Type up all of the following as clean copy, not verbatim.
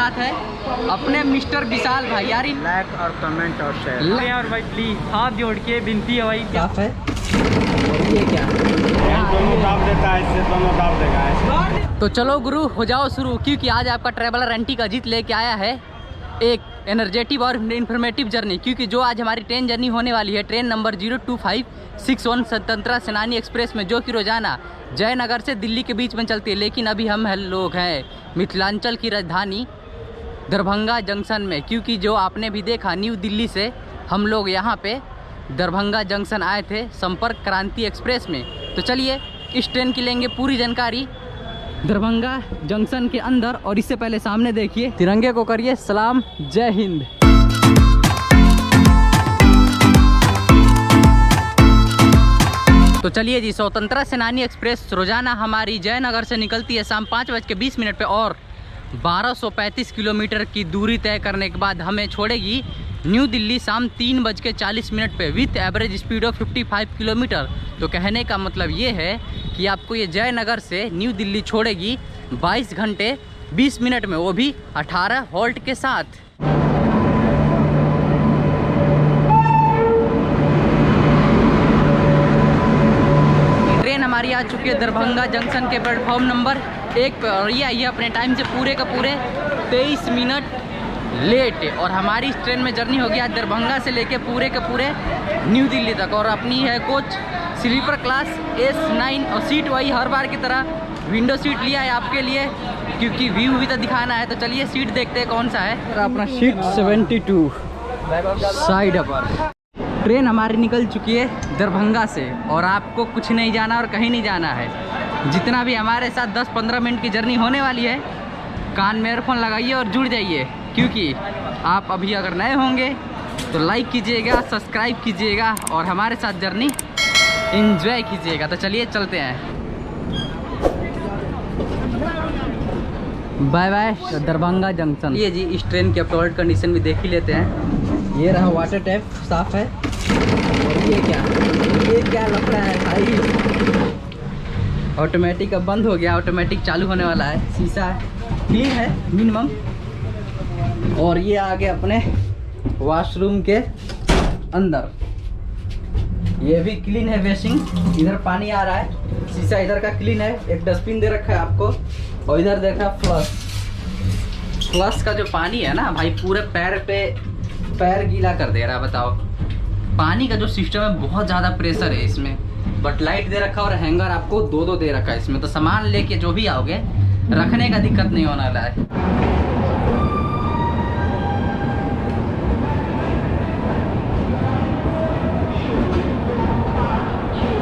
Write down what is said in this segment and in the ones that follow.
साथ है अपने मिस्टर विशाल भाई। यार लाइक और कमेंट और शेयर और भाई प्लीज हाथ जोड़ के विनती है भाई। क्या है ये क्या दोनों दाब देता है, इससे दोनों दाब देगा। तो चलो गुरु हो जाओ शुरू, क्योंकि आज आपका ट्रैवलर एंटी का जीत लेके आया है एक एनर्जेटिक और इन्फॉर्मेटिव जर्नी। क्योंकि जो आज हमारी ट्रेन जर्नी होने वाली है, ट्रेन नंबर 02561 स्वतंत्रता सेनानी एक्सप्रेस में, जो कि रोजाना जयनगर से दिल्ली के बीच में चलती है। लेकिन अभी हम लोग हैं मिथिलांचल की राजधानी दरभंगा जंक्शन में, क्योंकि जो आपने भी देखा न्यू दिल्ली से हम लोग यहाँ पे दरभंगा जंक्शन आए थे संपर्क क्रांति एक्सप्रेस में। तो चलिए इस ट्रेन की लेंगे पूरी जानकारी दरभंगा जंक्शन के अंदर। और इससे पहले सामने देखिए, तिरंगे को करिए सलाम, जय हिंद। तो चलिए जी, स्वतंत्रता सेनानी एक्सप्रेस रोजाना हमारी जयनगर से निकलती है शाम 5:20 पे और 1235 किलोमीटर की दूरी तय करने के बाद हमें छोड़ेगी न्यू दिल्ली शाम 3:40 पे with average speed of 55 kilometre. तो कहने का मतलब ये है कि आपको ये जयनगर से न्यू दिल्ली छोड़ेगी 22 घंटे 20 मिनट में, वो भी 18 हॉल्ट के साथ। ट्रेन हमारी आ चुकी है दरभंगा जंक्शन के प्लेटफॉर्म नंबर 1 पे और ये आई है अपने टाइम से पूरे का पूरे 23 मिनट लेट। और हमारी इस ट्रेन में जर्नी होगी आज दरभंगा से लेके पूरे के पूरे न्यू दिल्ली तक। और अपनी है कोच स्लीपर क्लास S9 और सीट वही हर बार की तरह विंडो सीट लिया है आपके लिए, क्योंकि व्यू भी तो दिखाना है। तो चलिए सीट देखते हैं कौन सा है। अपना सीट 72 साइड पर। ट्रेन हमारी निकल चुकी है दरभंगा से और आपको कुछ नहीं जाना और कहीं नहीं जाना है। जितना भी हमारे साथ 10-15 मिनट की जर्नी होने वाली है, कान में ईयरफोन लगाइए और जुड़ जाइए, क्योंकि आप अभी अगर नए होंगे तो लाइक कीजिएगा, सब्सक्राइब कीजिएगा और हमारे साथ जर्नी एंजॉय कीजिएगा। तो चलिए चलते हैं। Bye bye Darbhanga junction. ये जी इस ट्रेन की अपलोड कंडीशन भी देख ही लेते हैं। ये रहा वाटर टैप साफ है। और ये क्या लफड़ा है भाई। ऑटोमेटिक अब बंद हो गया, ऑटोमेटिक चालू होने वाला है। शीशा क्लीन है मिनिमम। और ये आगे अपने वॉशरूम के अंदर ये भी क्लीन है, बेसिंग। इधर पानी आ रहा है, शीशा इधर का क्लीन है। एक डस्टबिन दे रखा है आपको और इधर देखा फ्लश का जो पानी है ना भाई, पूरे पैर गीला कर दे रहा है। बताओ, पानी का जो सिस्टम है बहुत ज़्यादा प्रेशर है इसमें। बट लाइट दे रखा और हैंगर आपको दो दे रखा है इसमें। तो सामान लेके जो भी आओगे रखने का दिक्कत नहीं होने वाला है।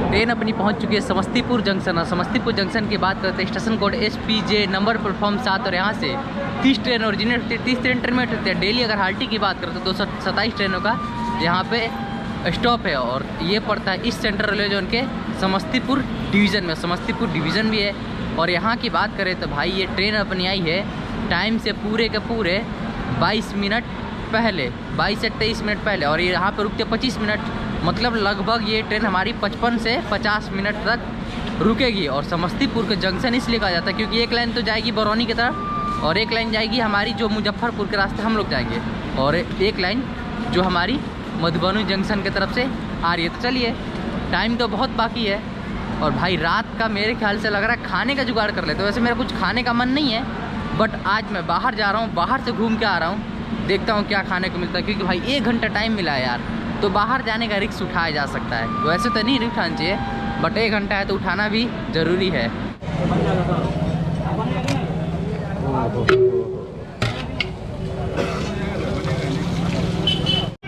ट्रेन अपनी पहुंच चुकी है समस्तीपुर जंक्शन। और समस्तीपुर जंक्शन की बात करते हैं, station code SPJ number platform 7। और यहाँ से 30 ट्रेन ओरिजिनेट होती है, 30 ट्रेन टर्मिनेट होती है डेली। अगर हाल्टी की बात करते हैं 227 ट्रेनों का यहाँ पे स्टॉप है। और ये पड़ता है इस सेंट्रल रेलवे जोन के समस्तीपुर डिवीज़न में। समस्तीपुर डिवीज़न भी है। और यहाँ की बात करें तो भाई ये ट्रेन अपनी आई है टाइम से पूरे के पूरे 22 मिनट पहले, 22 से 23 मिनट पहले। और ये यहाँ पर रुकते 25 मिनट, मतलब लगभग ये ट्रेन हमारी 55 से 50 मिनट तक रुकेगी। और समस्तीपुर के जंक्शन इसलिए कहा जाता है क्योंकि एक लाइन तो जाएगी बरौनी की तरफ और एक लाइन जाएगी हमारी जो मुजफ्फरपुर के रास्ते हम लोग जाएंगे, और एक लाइन जो हमारी मधुबनी जंक्शन की तरफ से आ रही है। तो चलिए, टाइम तो बहुत बाकी है। और भाई रात का मेरे ख्याल से लग रहा है खाने का जुगाड़ कर लेते। तो वैसे मेरा कुछ खाने का मन नहीं है, बट आज मैं बाहर जा रहा हूँ, बाहर से घूम के आ रहा हूँ, देखता हूँ क्या खाने को मिलता है। क्योंकि भाई 1 घंटा टाइम मिला है यार, तो बाहर जाने का रिस्क उठाया जा सकता है। वैसे तो नहीं रिस्क उठाना चाहिए, बट 1 घंटा है तो उठाना भी ज़रूरी है।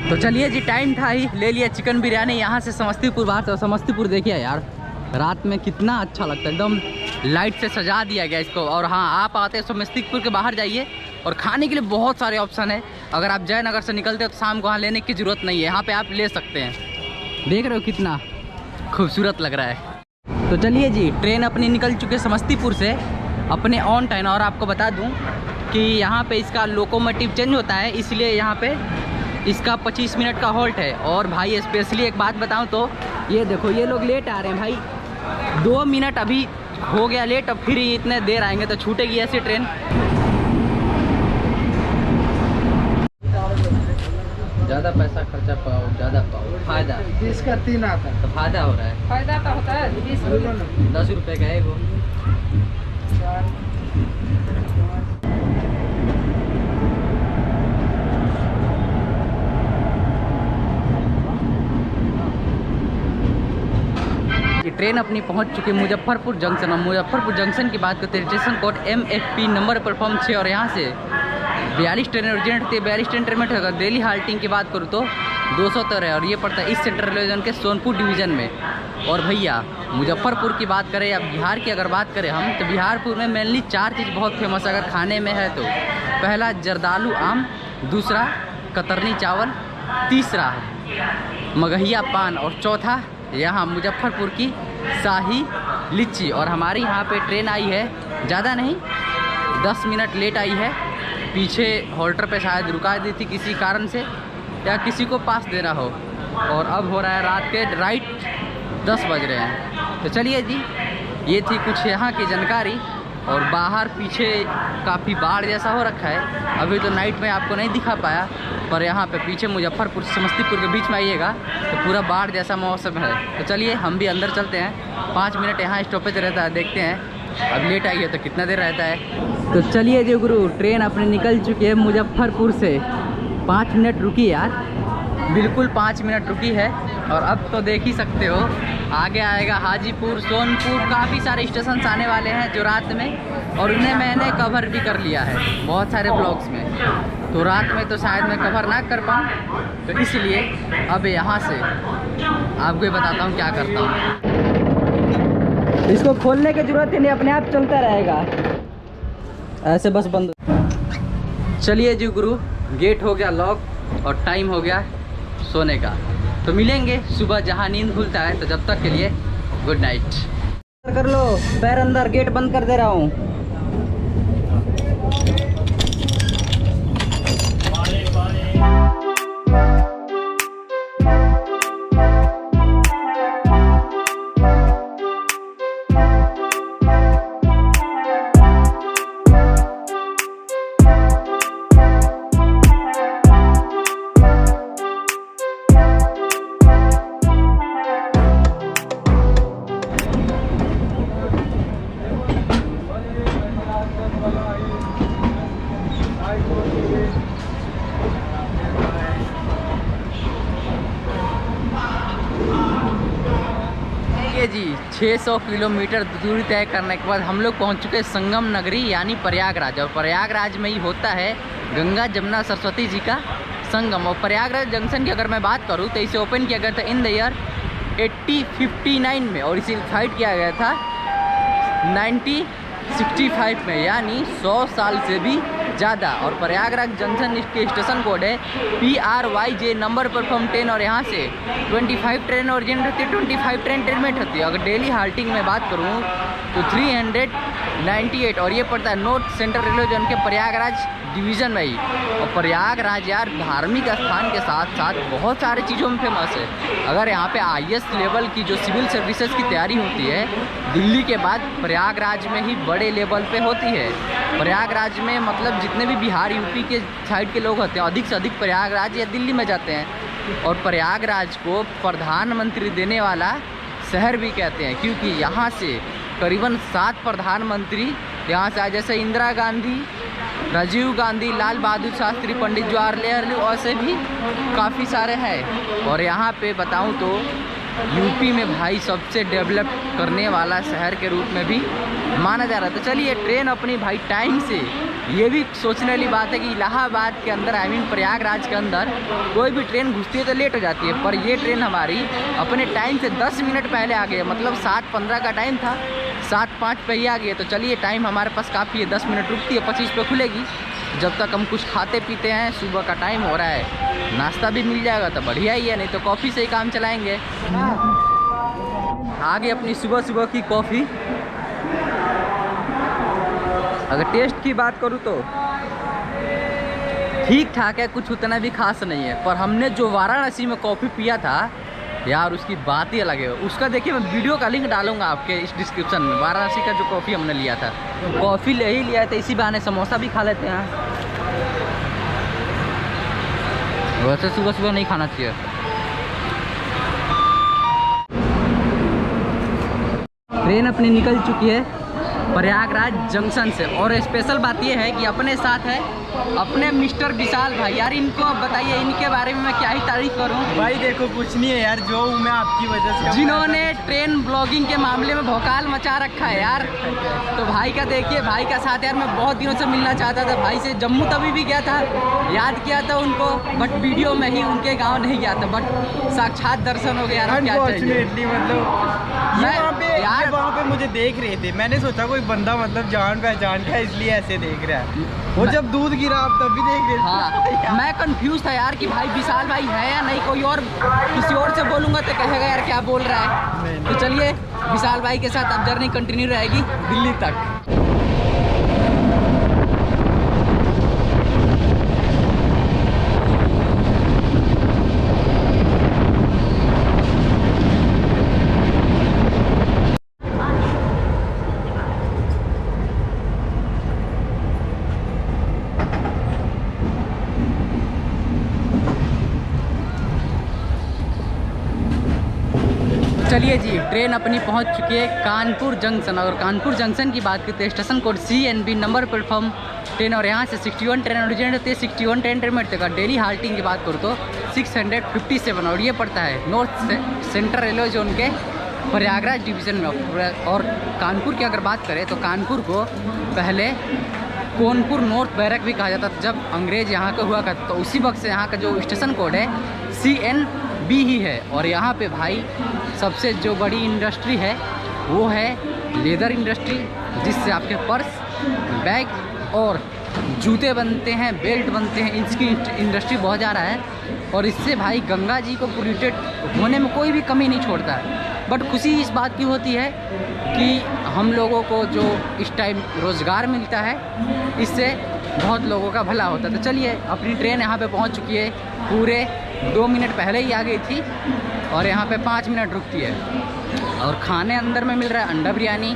तो चलिए जी, टाइम था ही, ले लिया चिकन बिरयानी यहाँ से समस्तीपुर बाहर। तो समस्तीपुर देखिए यार रात में कितना अच्छा लगता है, एकदम लाइट से सजा दिया गया इसको। और हाँ, आप आते हैं समस्तीपुर के बाहर जाइए और खाने के लिए बहुत सारे ऑप्शन है। अगर आप जयनगर से निकलते हो तो शाम को वहाँ लेने की ज़रूरत नहीं है, यहाँ पे आप ले सकते हैं। देख रहे हो कितना खूबसूरत लग रहा है। तो चलिए जी, ट्रेन अपनी निकल चुकी है समस्तीपुर से अपने ऑन टाइम। और आपको बता दूँ कि यहाँ पे इसका लोकोमोटिव चेंज होता है, इसलिए यहाँ पे इसका 25 मिनट का हॉल्ट है। और भाई स्पेशली एक बात बताऊँ तो ये देखो, ये लोग लेट आ रहे हैं भाई, 2 मिनट अभी हो गया लेट, अब फिर इतने देर आएंगे तो छूटेगी ऐसी ट्रेन। ज़्यादा पैसा खर्चा पाओ, ज़्यादा पाओ, फायदा 20 का 3 आता है। तो फायदा हो रहा है। फायदा तो होता है 20 बोलो ना। 10 रुपये का है वो। 4 कि ट्रेन अपनी पहुंच चुकी है मुजफ्फरपुर जंक्शन। और मुजफ्फरपुर जंक्शन की बात करते हैं, station code MFP number platform 6 और यहाँ से 42 ट्रेन ओरिजिनेट होती है, 42 ट्रेन टर्मिनेट होगा। डेली हाल्टिंग की बात करूँ तो 213 है और ये पड़ता है ईस्ट सेंट्रल रेलवे जोन के सोनपुर डिवीज़न में। और भैया मुजफ्फरपुर की बात करें या बिहार की अगर बात करें हम, तो बिहारपुर में मेनली 4 चीज़ बहुत फेमस अगर खाने में है तो। पहला जर्दालू आम, दूसरा कतरनी चावल, तीसरा मगहिया पान और चौथा यहाँ मुजफ्फरपुर की शाही लीची। और हमारी यहाँ पे ट्रेन आई है, ज़्यादा नहीं 10 मिनट लेट आई है। पीछे होल्डर पे शायद रुका दी थी किसी कारण से या किसी को पास देना हो। और अब हो रहा है रात के राइट 10 बज रहे हैं। तो चलिए जी, ये थी कुछ यहाँ की जानकारी। और बाहर पीछे काफ़ी बाढ़ जैसा हो रखा है, अभी तो नाइट में आपको नहीं दिखा पाया, पर यहाँ पे पीछे मुजफ्फरपुर समस्तीपुर के बीच में आइएगा तो पूरा बाढ़ जैसा मौसम है। तो चलिए हम भी अंदर चलते हैं। 5 मिनट यहाँ स्टॉपेज रहता है, देखते हैं अब लेट आई है तो कितना देर रहता है। तो चलिए जी गुरु, ट्रेन अपनी निकल चुकी है मुजफ्फरपुर से। 5 मिनट रुकी यार, बिल्कुल 5 मिनट रुकी है। और अब तो देख ही सकते हो आगे आएगा हाजीपुर, सोनपुर, काफ़ी सारे स्टेशन आने वाले हैं जो रात में, और उन्हें मैंने कवर भी कर लिया है बहुत सारे ब्लॉग्स में। तो रात में तो शायद मैं कवर ना कर पाऊँ, तो इसलिए अब यहाँ से आपको बताता हूँ क्या करता हूँ। इसको खोलने की ज़रूरत ही नहीं, अपने आप चलता रहेगा ऐसे, बस बंद। चलिए जी गुरु, गेट हो गया लॉक और टाइम हो गया सोने का। तो मिलेंगे सुबह जहाँ नींद खुलता है। तो जब तक के लिए गुड नाइट। कर लो पैर अंदर, गेट बंद कर दे रहा हूँ। जी 600 किलोमीटर दूरी तय करने के बाद हम लोग पहुंच चुके हैं संगम नगरी यानी प्रयागराज। और प्रयागराज में ही होता है गंगा जमुना सरस्वती जी का संगम। और प्रयागराज जंक्शन की अगर मैं बात करूं तो इसे ओपन किया गया था इन द ईयर 1859 में, और इसे फाइट किया गया था 1965 में, यानी 100 साल से भी ज़्यादा। और प्रयागराज जंक्शन के स्टेशन कोड है PRYJ नंबर प्लेटफॉर्म 10 और यहाँ से 25 ट्रेन ओरिजिनेट होती है, 25 ट्रेन टर्मिनेट होती है। अगर डेली हाल्टिंग में बात करूँ तो 398 और ये पड़ता है नॉर्थ सेंट्रल रेलवे जोन के प्रयागराज डिवीज़न में ही। और प्रयागराज यार धार्मिक स्थान के साथ साथ बहुत सारे चीज़ों में फेमस है। अगर यहाँ पे IAS लेवल की जो सिविल सर्विसेज की तैयारी होती है दिल्ली के बाद प्रयागराज में ही बड़े लेवल पे होती है। प्रयागराज में मतलब जितने भी बिहार यूपी के साइड के लोग होते हैं अधिक से अधिक प्रयागराज या दिल्ली में जाते हैं। और प्रयागराज को प्रधानमंत्री देने वाला शहर भी कहते हैं, क्योंकि यहाँ से करीबन 7 प्रधानमंत्री यहाँ से आए, जैसे इंदिरा गांधी, राजीव गांधी, लाल बहादुर शास्त्री, पंडित जवाहरलाल नेहरू, ऐसे भी काफ़ी सारे हैं। और यहाँ पे बताऊँ तो यूपी में भाई सबसे डेवलप करने वाला शहर के रूप में भी माना जा रहा था। तो चलिए ट्रेन अपनी भाई टाइम से, ये भी सोचने वाली बात है कि इलाहाबाद के अंदर प्रयागराज के अंदर कोई भी ट्रेन घुसती है तो लेट हो जाती है, पर ये ट्रेन हमारी अपने टाइम से 10 मिनट पहले आ गई है। मतलब 7:15 का टाइम था, 7:05 पे ही आ गई है। तो चलिए टाइम हमारे पास काफ़ी है, 10 मिनट रुकती है, 25 पे खुलेगी। जब तक हम कुछ खाते पीते हैं, सुबह का टाइम हो रहा है, नाश्ता भी मिल जाएगा तो बढ़िया ही है, नहीं तो कॉफ़ी से ही काम चलाएंगे। आगे अपनी सुबह सुबह की कॉफ़ी। अगर टेस्ट की बात करूँ तो ठीक ठाक है, कुछ उतना भी खास नहीं है। पर हमने जो वाराणसी में कॉफ़ी पिया था यार, उसकी बात ही अलग है। उसका देखिए मैं वीडियो का लिंक डालूंगा आपके इस डिस्क्रिप्शन में। वाराणसी का जो कॉफ़ी हमने लिया था, कॉफ़ी ले ही लिया था, इसी बहाने समोसा भी खा लेते हैं। वैसे सुबह सुबह नहीं खाना चाहिए। ट्रेन अपनी निकल चुकी है प्रयागराज जंक्शन से, और स्पेशल बात ये है कि अपने साथ है अपने मिस्टर विशाल भाई। यार इनको अब बताइए, इनके बारे में मैं क्या ही तारीफ करूं। भाई देखो कुछ नहीं है यार, जो हूँ मैं आपकी वजह से, जिन्होंने ट्रेन ब्लॉगिंग के मामले में भौकाल मचा रखा है यार। तो भाई का देखिए, भाई का साथ यार मैं बहुत दिनों से मिलना चाहता था भाई से। जम्मू तभी भी गया था, याद किया था उनको, बट वीडियो में ही उनके गाँव नहीं गया था, बट साक्षात दर्शन हो गया यार। क्या चाहिए मतलब यार वहाँ पे मुझे देख रहे थे, मैंने सोचा कोई बंदा मतलब जान पहचान का इसलिए ऐसे देख रहा है। वो जब दूध गिरा आप तब भी देख रहे थे। हाँ मैं कंफ्यूज था यार कि भाई विशाल भाई है या नहीं, कोई और किसी और से बोलूँगा तो कहेगा यार क्या बोल रहा है। तो चलिए विशाल भाई के साथ अब जर्नी कंटिन्यू रहेगी दिल्ली तक। चलिए जी, ट्रेन अपनी पहुंच चुकी है कानपुर जंक्शन। और कानपुर जंक्शन की बात करते हैं, station code CNB number platform train, और यहाँ से 61 ट्रेन ओरिजिनेट होती है। 61 ट्रेन इंटरमीडिएट तक का डेली हाल्टिंग की बात करूँ तो 657, और ये पड़ता है नॉर्थ सेंट्रल रेलवे जोन के प्रयागराज डिवीज़न में। और कानपुर की अगर बात करें तो कानपुर को पहले कानपुर नॉर्थ बैरक भी कहा जाता था जब अंग्रेज यहाँ का हुआ करता। तो उसी वक्त से यहाँ का जो स्टेशन कोड है CNB ही है। और यहाँ पे भाई सबसे जो बड़ी इंडस्ट्री है वो है लेदर इंडस्ट्री, जिससे आपके पर्स, बैग और जूते बनते हैं, बेल्ट बनते हैं। इसकी इंडस्ट्री बहुत ज़्यादा है, और इससे भाई गंगा जी को पोल्यूटेड होने में कोई भी कमी नहीं छोड़ता है। बट खुशी इस बात की होती है कि हम लोगों को जो इस टाइम रोज़गार मिलता है, इससे बहुत लोगों का भला होता है। तो चलिए, अपनी ट्रेन यहाँ पे पहुँच चुकी है, पूरे 2 मिनट पहले ही आ गई थी, और यहाँ पे 5 मिनट रुकती है। और खाने अंदर में मिल रहा है अंडा बिरयानी,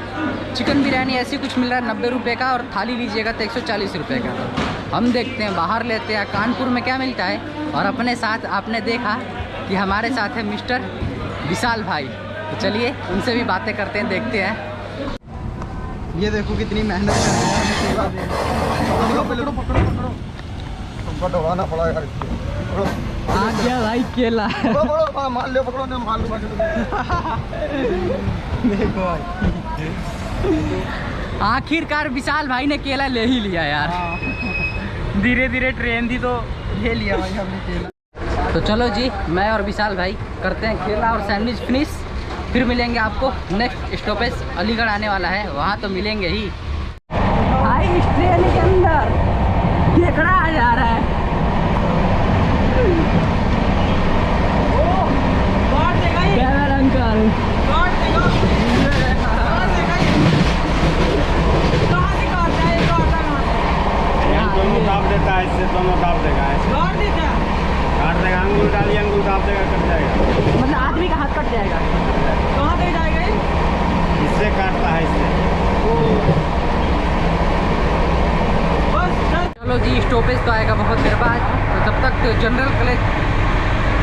चिकन बिरयानी, ऐसी कुछ मिल रहा है 90 रुपये का, और थाली लीजिएगा तो 140 रुपये का। हम देखते हैं बाहर लेते हैं कानपुर में क्या मिलता है। और अपने साथ आपने देखा कि हमारे साथ है मिस्टर विशाल भाई। तो चलिए उनसे भी बातें करते हैं, देखते हैं। ये देखो कितनी मेहनत कर रहे हैं सेवा दे रहे हैं। तुमको दौड़ाना पड़ा यार। आ गया भाई केला। मान लो, पकड़ो ना, मान लो। देखो भाई, आखिरकार विशाल भाई ने केला ले ही लिया यार। धीरे धीरे ट्रेन थी तो ले लिया भाई हमने केला। तो चलो जी, मैं और विशाल भाई करते हैं केला और सैंडविच फिनिश। फिर मिलेंगे आपको। नेक्स्ट स्टॉपेज अलीगढ़ आने वाला है, वहाँ तो मिलेंगे ही। भाई इस ट्रेन के अंदर केकड़ा आ जा रहा है। ड्राइवर अंकल दोनों दाब देता है, इससे दोनों दाब देगा, काट देगा, अंगुल डालिए, अंगुल दाब देगा, कट जाएगा। मतलब आदमी का हाथ कट जाएगा। कहाँ तक जाएगा? इससे काटता है, इससे। चलो जी, स्टॉपेज तो आएगा बहुत देर बाद। तो तब तक तो जनरल कॉलेज,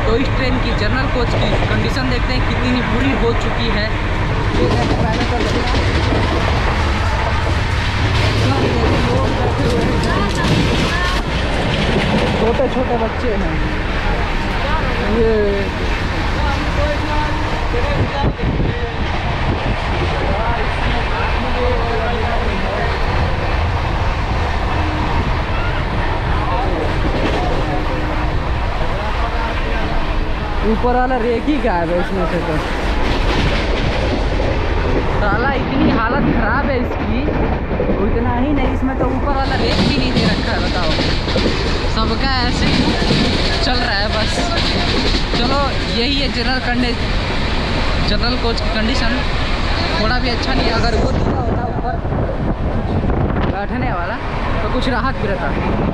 तो इस ट्रेन की जनरल कोच की कंडीशन देखते हैं कितनी बुरी हो चुकी है। छोटे छोटे बच्चे हैं ये। ऊपर वाला रेक ही गायब है इसमें से। तो साला इतनी हालत ख़राब है इसकी, उतना ही नहीं, इसमें तो ऊपर वाला रेक भी नहीं दे रखा है। बताओ, सबका ऐसे ही चल रहा है बस। चलो यही है जनरल कोच की कंडीशन। थोड़ा भी अच्छा नहीं। अगर वो दिया होता ऊपर बैठने वाला तो कुछ राहत भी रहता।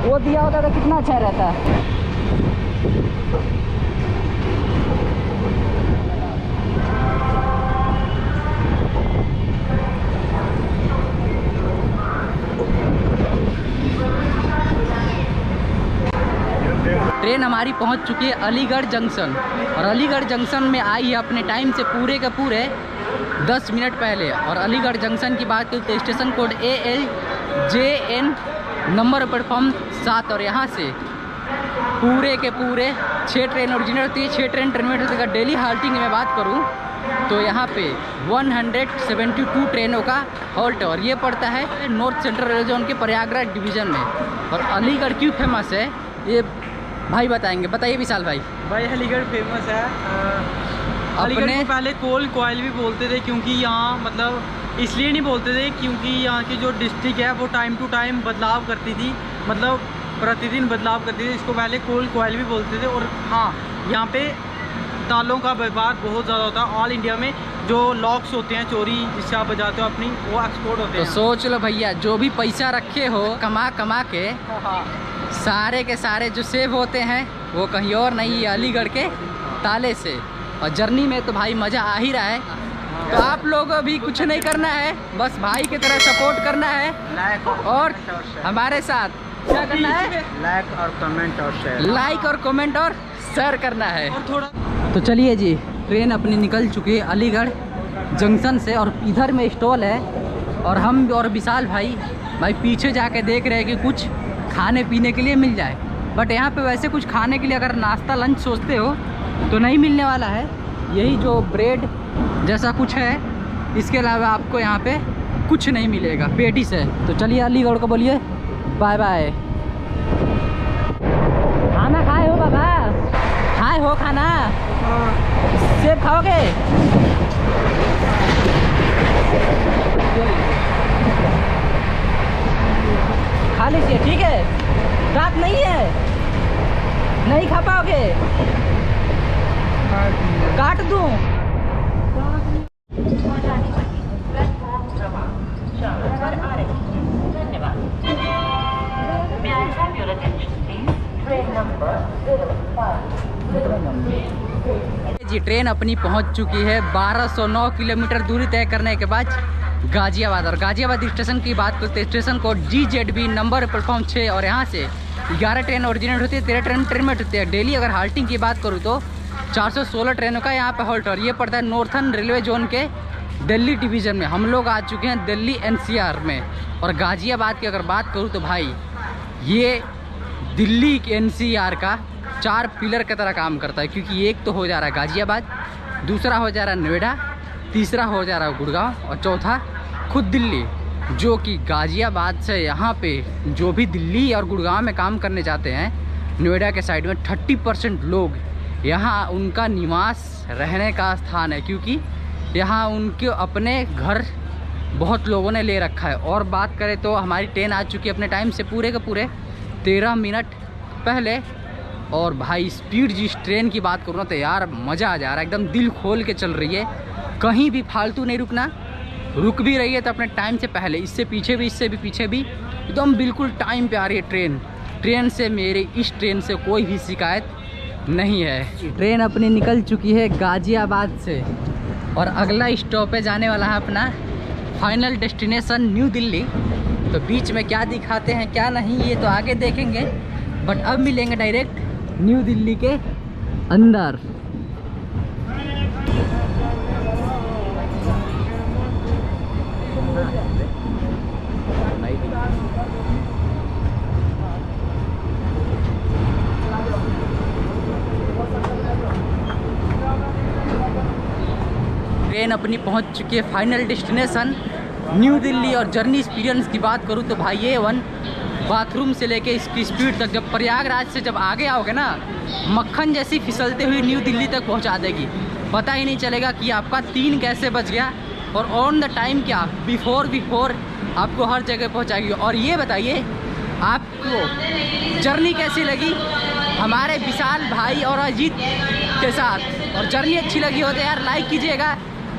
वो दिया होता तो कितना अच्छा रहता। ट्रेन हमारी पहुंच चुकी है अलीगढ़ जंक्शन, और अलीगढ़ जंक्शन में आई है अपने टाइम से पूरे के पूरे 10 मिनट पहले। और अलीगढ़ जंक्शन की बात करें तो station code ALJN number platform 7, और यहाँ से पूरे के पूरे 6 ट्रेन ओरिजिनल होती है, 6 ट्रेन टर्मिनेट होती है। डेली हाल्टिंग में बात करूँ तो यहाँ पे 172 ट्रेनों का हॉल्ट है, और ये पड़ता है नॉर्थ सेंट्रल रेलवे जोन के प्रयागराज डिवीज़न में। और अलीगढ़ क्यों फेमस है ये भाई बताएंगे, बताइए विशाल भाई। भाई अलीगढ़ फेमस है, अलीगढ़ को पहले कोल कॉयल भी बोलते थे, क्योंकि यहाँ मतलब इसलिए नहीं बोलते थे क्योंकि यहाँ की जो डिस्ट्रिक्ट है वो टाइम टू टाइम बदलाव करती थी, मतलब प्रतिदिन बदलाव करती थी, इसको पहले कोल कॉयल भी बोलते थे। और हाँ, यहाँ पे दालों का व्यापार बहुत ज़्यादा होता है। ऑल इंडिया में जो लॉक्स होते हैं चोरी जिससे आप बजाते हो अपनी, वो एक्सपोर्ट होते हैं। तो सोच लो भैया, जो भी पैसा रखे हो कमा कमा के, सारे के सारे जो सेव होते हैं वो कहीं और नहीं है, अलीगढ़ के ताले से। और जर्नी में तो भाई मज़ा आ ही रहा है। तो आप लोगों भी कुछ नहीं करना है, बस भाई की तरह सपोर्ट करना है, और हमारे साथ क्या करना है, लाइक और कमेंट और शेयर, लाइक और कमेंट और शेयर करना है। और थोड़ा तो चलिए जी, ट्रेन अपनी निकल चुकी है अलीगढ़ जंक्शन से, और इधर में स्टॉल है, और हम और विशाल भाई पीछे जाके देख रहे हैं कि कुछ खाने पीने के लिए मिल जाए। बट यहाँ पे वैसे कुछ खाने के लिए अगर नाश्ता लंच सोचते हो तो नहीं मिलने वाला है, यही जो ब्रेड जैसा कुछ है, इसके अलावा आपको यहाँ पे कुछ नहीं मिलेगा, पेटिस है। तो चलिए अलीगढ़ को बोलिए बाय बाय। खाना खाए हो बाबा, खाए हो खाना, सेब खाओगे? खा लीजिए, ठीक है, रात नहीं है, नहीं खा पाओगे, काट दूं? जी ट्रेन अपनी पहुंच चुकी है 1209 किलोमीटर दूरी तय करने के बाद गाजियाबाद। और गाजियाबाद स्टेशन की बात करते हैं, station code GZB number platform 6, और यहाँ से 11 ट्रेन ओरिजिनेट होती है, 13 ट्रेन टर्मिनेट होती है। डेली अगर हाल्टिंग की बात करूँ तो 416 ट्रेनों का यहाँ पे हॉल्ट, और ये पड़ता है नॉर्थन रेलवे जोन के दिल्ली डिवीज़न में। हम लोग आ चुके हैं दिल्ली NCR में। और गाजियाबाद की अगर बात करूँ तो भाई ये दिल्ली के NCR का 4 पिलर की तरह काम करता है, क्योंकि एक तो हो जा रहा है गाजियाबाद, दूसरा हो जा रहा है नोएडा, तीसरा हो जा रहा है गुड़गांव, और चौथा खुद दिल्ली, जो कि गाजियाबाद से यहाँ पे जो भी दिल्ली और गुड़गांव में काम करने जाते हैं, नोएडा के साइड में 30% लोग यहाँ उनका निवास रहने का स्थान है, क्योंकि यहाँ उनके अपने घर बहुत लोगों ने ले रखा है। और बात करें तो हमारी ट्रेन आ चुकी है अपने टाइम से पूरे के पूरे 13 मिनट पहले। और भाई स्पीड जिस ट्रेन की बात करूँ ना तो यार मज़ा आ जा रहा है, एकदम दिल खोल के चल रही है, कहीं भी फालतू नहीं रुकना, रुक भी रही है तो अपने टाइम से पहले, इससे पीछे भी इससे भी पीछे भी एकदम बिल्कुल टाइम पे आ रही है ट्रेन। ट्रेन से मेरी इस ट्रेन से कोई भी शिकायत नहीं है। ट्रेन अपनी निकल चुकी है गाजियाबाद से, और अगला स्टॉपेज आने वाला है अपना फाइनल डेस्टिनेशन न्यू दिल्ली। तो बीच में क्या दिखाते हैं क्या नहीं ये तो आगे देखेंगे, बट अब मिलेंगे डायरेक्ट न्यू दिल्ली के अंदर। ट्रेन अपनी पहुंच चुकी है फाइनल डेस्टिनेशन न्यू दिल्ली। और जर्नी एक्सपीरियंस की बात करूं तो भाई ये वन बाथरूम से लेके इसकी स्पीड तक, जब प्रयागराज से जब आगे आओगे ना, मक्खन जैसी फिसलते हुई न्यू दिल्ली तक पहुंचा देगी, पता ही नहीं चलेगा कि आपका 3 कैसे बच गया। और ऑन द टाइम क्या बिफोर आपको हर जगह पहुंचाएगी। और ये बताइए आपको जर्नी कैसी लगी हमारे विशाल भाई और अजीत के साथ। और जर्नी अच्छी लगी हो तो यार लाइक कीजिएगा,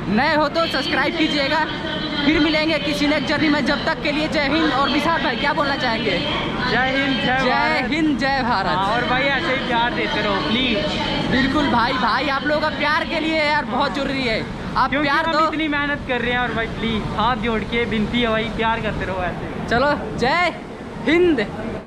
नए हो तो सब्सक्राइब कीजिएगा। फिर मिलेंगे किसी नेक्स्ट जर्नी में, जब तक के लिए जय हिंद। और विशाल भाई क्या बोलना चाहेंगे? जय हिंद जय भारत। और भाई ऐसे ही प्यार देते रहो प्लीज। बिल्कुल भाई आप लोगों का प्यार के लिए यार बहुत जरूरी है, आप प्यार दो। इतनी मेहनत कर रहे हैं, और भाई प्लीज हाथ जोड़ के विनती है भाई, प्यार करते रहो ऐसे। चलो जय हिंद।